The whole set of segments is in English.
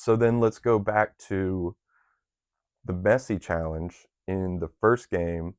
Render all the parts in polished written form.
So then let's go back to the Messi challenge in the first game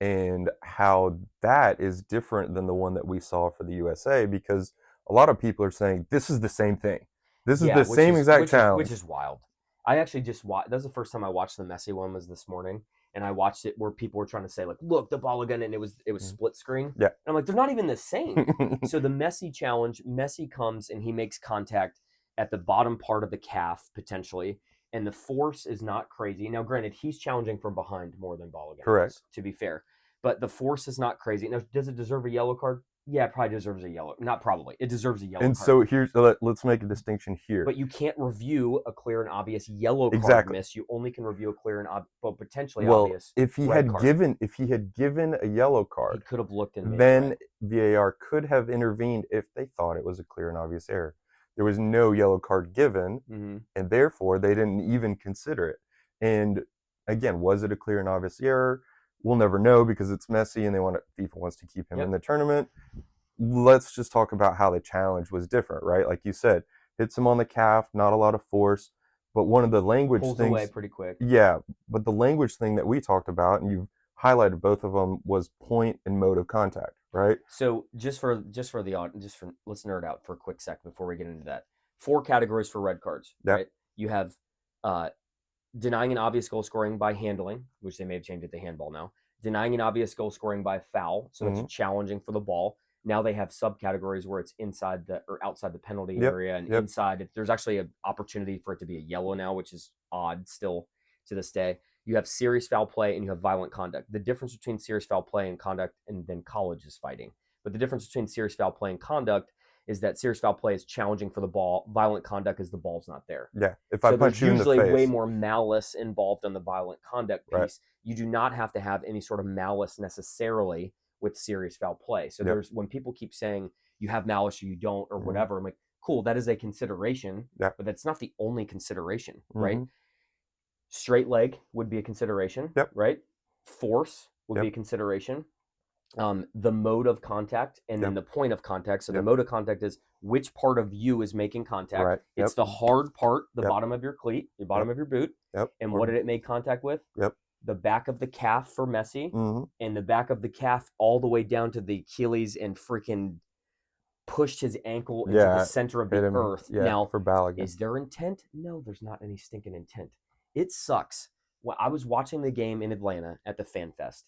and how that is different than the one that we saw for the USA because a lot of people are saying this is the same thing. This is Yeah, the which same is exact which is which challenge. is wild. I actually just watched. That was the first time I watched the Messi one was this morning, and I watched it where people were trying to say like, "Look, the Balogun," and it was Mhm. split screen. And Yeah. I'm like, they're not even the same. So the Messi challenge, Messi comes and he makes contact at the bottom part of the calf potentially, and the force is not crazy. Now, granted, he's challenging from behind more than Balogun Correct. is, to be fair, but the force is not crazy. Now, does it deserve a yellow card? Yeah, it probably deserves a yellow. Not probably. It deserves a yellow And card. so let's make a distinction here. But you can't review a clear and obvious yellow card Exactly. miss. You only can review a clear and potentially Well, obvious red card. if he had given a yellow He card, could have looked and made it then red. VAR could have intervened if they thought it was a clear and obvious error. There was no yellow card given, Mm-hmm. and therefore they didn't even consider it. And again, was it a clear and obvious error? We'll never know because it's Messi and FIFA wants to keep him in Yep. the tournament. Let's just talk about how the challenge was different, right? Like you said, hits him on the calf, not a lot of force, but one of the language Pulls away things, pretty quick. yeah, but the language thing that we talked about, and you've highlighted both of them, was point and mode of contact, right? So just for the just for let's nerd out for a quick sec before we get into that. Four categories for red cards, Yep. right? You have uh, denying an obvious goal scoring by handling, which they may have changed it to handball now. Denying an obvious goal scoring by foul, so that's Mm-hmm. challenging for the ball. Now they have subcategories where it's inside the or outside the penalty Yep. area and Yep. inside. There's actually an opportunity for it to be a yellow now, which is odd still to this day. You have serious foul play and you have violent conduct. The difference between serious foul play and conduct and then college is fighting. But the difference between serious foul play and conduct is that serious foul play is challenging for the ball. Violent conduct is the ball's not there. Yeah. If I So punch there's you in the usually way face, more malice involved in the violent conduct right? piece. You do not have to have any sort of malice necessarily with serious foul play. So Yep. there's when people keep saying you have malice or you don't or Mm-hmm. whatever, I'm like, cool, that is a consideration, Yep. but that's not the only consideration, right? Mm-hmm. Straight leg would be a consideration, Yep. right? Force would be Yep. a consideration. The mode of contact and then Yep. the point of contact. So the Yep. mode of contact is which part of you is making contact. Right. It's Yep. the hard part, the Yep. bottom of your cleat, the bottom Yep. of your boot. Yep. And what did it make contact with? Yep. The back of the calf for Messi, Mm-hmm. and the back of the calf all the way down to the Achilles and freaking pushed his ankle into the Yeah. center of Hit the him. earth. Yeah. Now, For Balogun. is there intent? No, there's not any stinking intent. It sucks. Well, I was watching the game in Atlanta at the Fan Fest,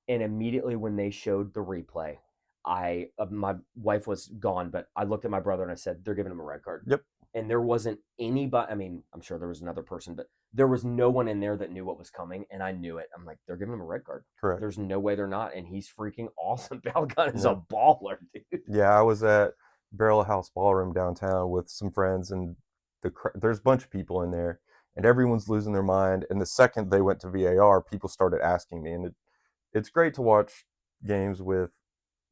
and immediately when they showed the replay, my wife was gone, but I looked at my brother and I said, "They're giving him a red card." Yep. And there wasn't anybody. I mean, I'm sure there was another person, but there was no one in there that knew what was coming, and I knew it. I'm like, they're giving him a red card. Correct. There's no way they're not, and he's freaking awesome. Balgun is a Yep. baller, dude. Yeah. I was at Barrel House Ballroom downtown with some friends, and there's a bunch of people in there, and everyone's losing their mind. And the second they went to VAR, people started asking me, and it's great to watch games with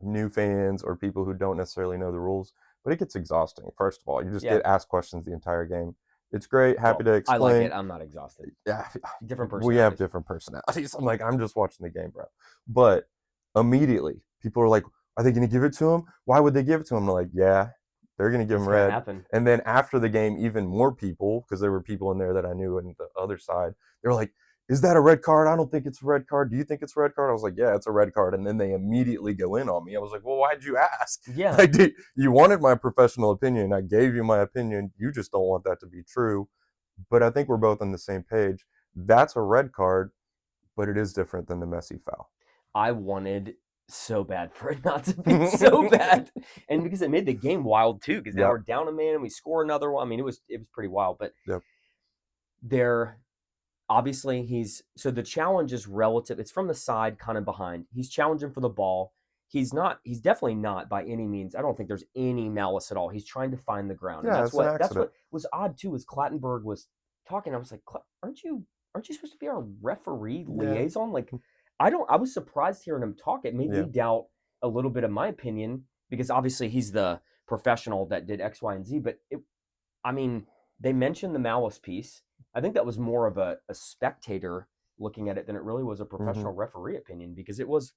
new fans or people who don't necessarily know the rules, but it gets exhausting. First of all, you just Yeah. get asked questions the entire game. It's great, happy Well, to I like it. explain. I'm not exhausted. Yeah, Different we have personalities. different personalities. I'm like, I'm just watching the game, bro. But immediately, people are like, are they going to give it to him? Why would they give it to him? I'm like, yeah, they're going to give It's him gonna red. happen. And then after the game, even more people, because there were people in there that I knew on the other side, they were like, is that a red card? I don't think it's a red card. Do you think it's a red card? I was like, yeah, it's a red card. And then they immediately go in on me. I was like, well, why'd you ask? Yeah. Like, you wanted my professional opinion. I gave you my opinion. You just don't want that to be true. But I think we're both on the same page. That's a red card, but it is different than the Messi foul. I wanted so bad for it not to be so bad, and because it made the game wild too. Because now Yep. we're down a man and we score another one. I mean, it was pretty wild. But Yep. they're obviously so the challenge is relative. It's from the side, kind of behind. He's challenging for the ball. He's not. He's definitely not by any means. I don't think there's any malice at all. He's trying to find the ground, and Yeah, that's it's an what accident. was odd too. Was Clattenburg was talking. I was like, aren't you supposed to be our referee Yeah. liaison? Like, I was surprised hearing him talk. It made me Yeah. doubt a little bit of my opinion because obviously he's the professional that did X, Y, and Z. But I mean, they mentioned the malice piece. I think that was more of a spectator looking at it than it really was a Mm-hmm. professional referee opinion because it was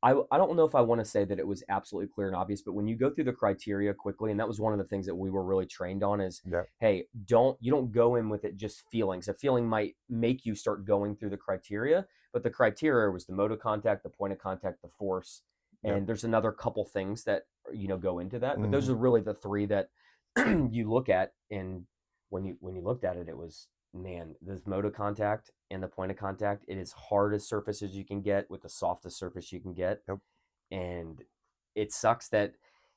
I don't know if I want to say that it was absolutely clear and obvious, but when you go through the criteria quickly, and that was one of the things that we were really trained on is, Yeah, hey, don't go in with it just feelings. A feeling might make you start going through the criteria, but the criteria was the mode of contact, the point of contact, the force, yeah, and there's another couple things that go into that. But those hmm are really the three that you look at, and when you looked at it, it was, man, this mode of contact and the point of contact, it is hard as surface as you can get with the softest surface you can get. yep, And it sucks that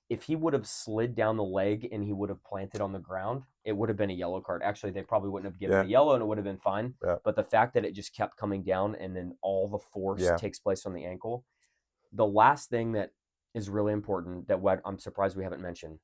if he would have slid down the leg and he would have planted on the ground, it would have been a yellow card. Actually, they probably wouldn't have given him yeah, a yellow and it would have been fine. yeah, But the fact that it just kept coming down and then all the force yeah, takes place on the ankle. The last thing that is really important that what I'm surprised we haven't mentioned,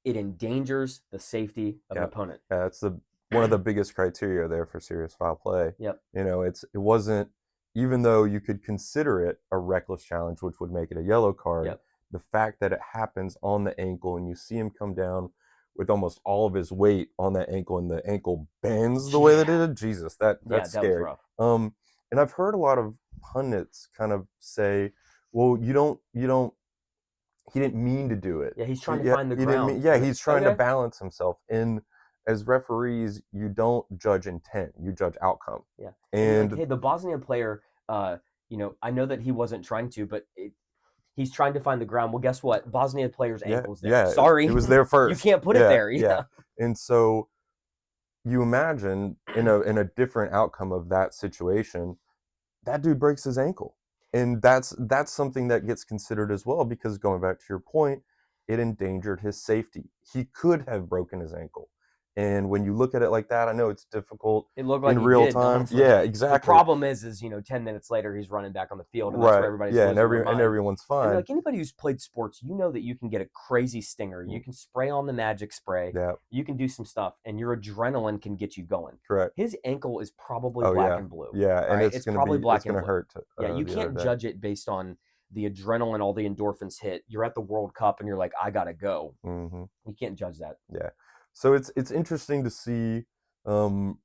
it endangers the safety of an yeah. opponent. That's the one of the biggest criteria there for serious foul play. Yep. It wasn't, even though you could consider it a reckless challenge, which would make it a yellow card. Yep. The fact that it happens on the ankle and you see him come down with almost all of his weight on that ankle and the ankle bends the way that it Yeah. did, Jesus, Yeah, that's that was scary. rough. And I've heard a lot of pundits kind of say, well, you don't he didn't mean to do it. Yeah, he's trying to Yeah, find the he didn't mean. ground. Yeah, I'm like, he's trying to okay. balance himself. And as referees, you don't judge intent; you judge outcome. Yeah. And you're like, And hey, the Bosnian player, I know that he wasn't trying to, but he's trying to find the ground. Well, guess what? Bosnian player's yeah, ankle's there. yeah, it Sorry, was there you first. can't put it Yeah, there. yeah. Yeah. And so you imagine in a different outcome of that situation, that dude breaks his ankle, and that's something that gets considered as well, because going back to your point, it endangered his safety. He could have broken his ankle, and when you look at it like that, I know it's difficult It looked like in he real did, time. honestly. Yeah, The exactly. problem is 10 minutes later, he's running back on the field, and that's where Right, everybody's yeah, and losing their mind. everyone's And fine. like anybody who's played sports, you know that you can get a crazy stinger. You Mm, can spray on the magic spray. yeah, You can do some stuff, and your adrenaline can get you going. correct. His ankle is probably Oh black yeah, and blue. yeah, All and right, it's probably it's black and gonna blue. hurt Yeah, you the other can't day. judge it based on the adrenaline, all the endorphins hit. You're at the World Cup, and you're like, I gotta go. Hmm. You can't judge that. Yeah, so it's interesting to see. Um,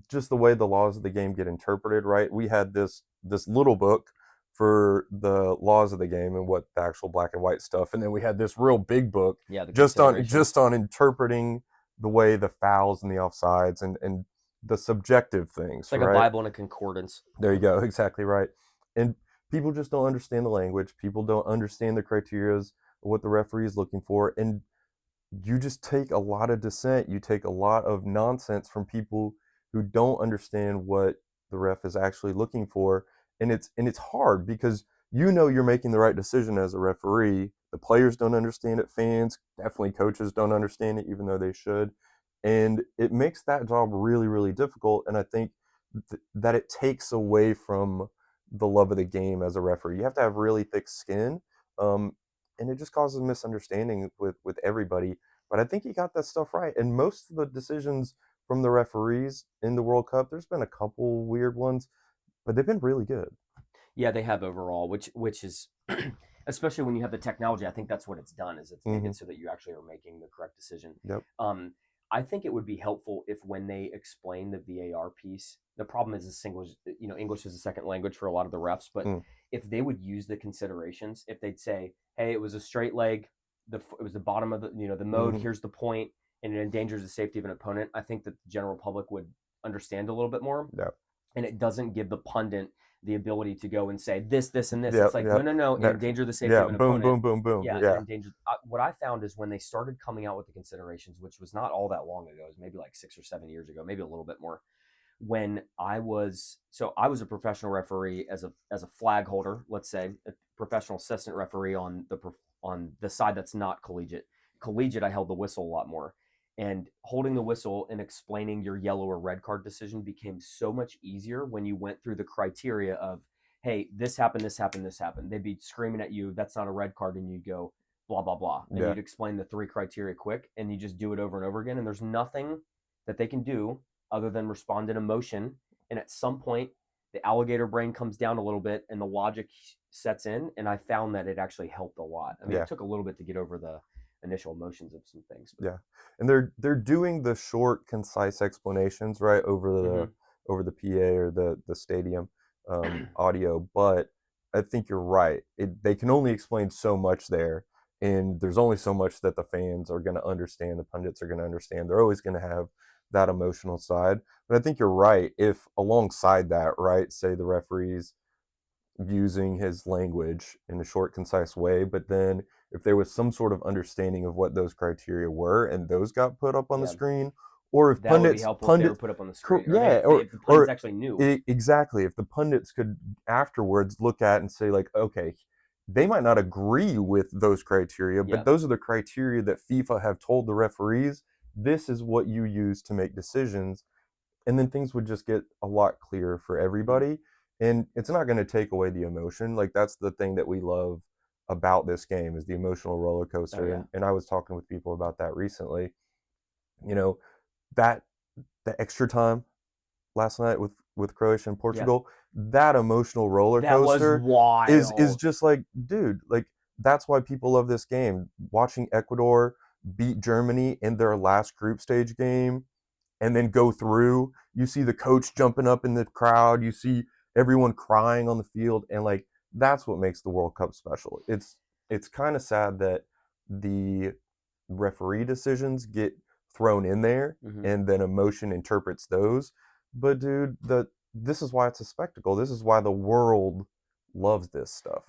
just the way the laws of the game get interpreted, right? We had this little book for the laws of the game and what the actual black and white stuff, and then we had this real big book Yeah, the just considerations. on interpreting the way the fouls and the offsides and the subjective things, It's like a right? Bible and a concordance. There you go, exactly right. And people just don't understand the language. People don't understand the criterias of what the referee is looking for, and you just take a lot of dissent. You take a lot of nonsense from people who don't understand what the ref is actually looking for, and it's hard because you're making the right decision as a referee. The players don't understand it. Fans, definitely coaches don't understand it, even though they should, and it makes that job really really difficult. And I think that it takes away from the love of the game as a referee. You have to have really thick skin. And it just causes misunderstanding with everybody. But I think he got that stuff right. And most of the decisions from the referees in the World Cup, there's been a couple weird ones, but they've been really good. Yeah, they have overall, which is especially when you have the technology. I think that's what it's done is it's made Hmm. it so that you actually are making the correct decision. Yep. Um, I think it would be helpful if when they explain the VAR piece, the problem is English is a second language for a lot of the refs, but Mm. if they would use the considerations, if they'd say, "Hey, it was a straight leg, it was the bottom of the mode. Hmm. Here's the point, and it endangers the safety of an opponent," I think that the general public would understand a little bit more, Yep. and it doesn't give the pundit the ability to go and say this, this, and this. It's Yep. like, no, Yep. no, no, it That, endangered the safety yeah. of an Boom. opponent. Boom. Boom. Boom. Yeah, it Yeah. endangered. What I found is when they started coming out with the considerations, which was not all that long ago, it was maybe like 6 or 7 years ago, maybe a little bit more. I was a professional referee as a flag holder, let's say, a professional assistant referee on the side that's not collegiate. Collegiate, I held the whistle a lot more. And holding the whistle and explaining your yellow or red card decision became so much easier when you went through the criteria of, hey, this happened, this happened, this happened. They'd be screaming at you, that's not a red card, and you'd go, blah, blah, blah. And Yeah. you'd explain the three criteria quick, and you just do it over and over again. And there's nothing that they can do other than respond in emotion. And at some point, the alligator brain comes down a little bit and the logic sets in. And I found that it actually helped a lot. I mean, Yeah. it took a little bit to get over the initial emotions of some things. But Yeah. And they're doing the short, concise explanations right over mm-hmm. the PA or the stadium audio, but I think you're right. They can only explain so much there, and there's only so much that the fans are going to understand, the pundits are going to understand. They're always going to have that emotional side. But I think you're right. If alongside that, right, say the referees using his language in a short, concise way, but then if there was some sort of understanding of what those criteria were and those got put up on the Yeah, screen, or if that would be helpful if they were put up on the screen, or yeah, if the pundits actually knew. exactly, if the pundits could afterwards look at and say like, okay, they might not agree with those criteria, but Yeah. those are the criteria that FIFA have told the referees. This is what you use to make decisions, and then things would just get a lot clearer for Hmm. everybody. And it's not going to take away the emotion. Like that's the thing that we love about this game is the emotional roller Oh coaster. yeah. And I was talking with people about that recently. You know, that the extra time last night with Croatia and Yeah. Portugal, that emotional roller That was coaster is wild. just like, dude, like that's why people love this game. Watching Ecuador beat Germany in their last group stage game and then go through. You see the coach jumping up in the crowd. You see everyone crying on the field, and like that's what makes the World Cup special. It's kind of sad that the referee decisions get thrown in there, Hmm. and then emotion interprets those. But dude, this is why it's a spectacle. This is why the world loves this stuff.